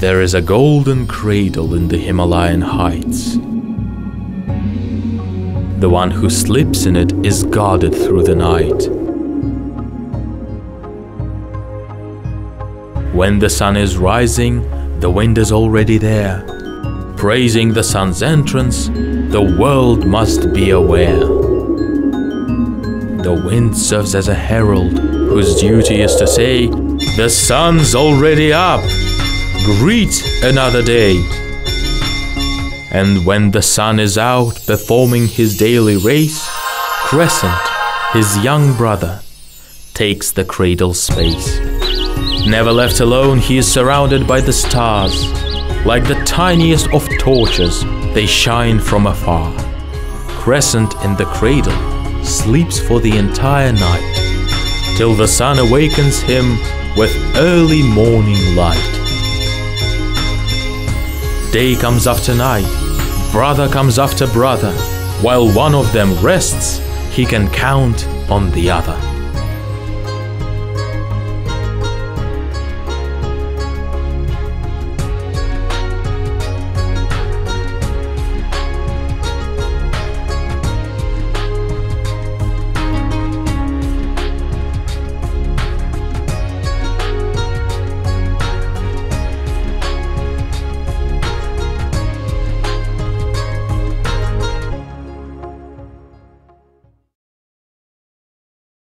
There is a golden cradle in the Himalayan heights. The one who sleeps in it is guarded through the night. When the sun is rising, the wind is already there. Praising the sun's entrance, the world must be aware. The wind serves as a herald whose duty is to say, "The sun's already up! Greet another day!" And when the sun is out performing his daily race, Crescent, his young brother, takes the cradle space. Never left alone, he is surrounded by the stars. Like the tiniest of torches, they shine from afar. Crescent in the cradle sleeps for the entire night, till the sun awakens him with early morning light. Day comes after night, brother comes after brother. While one of them rests, he can count on the other.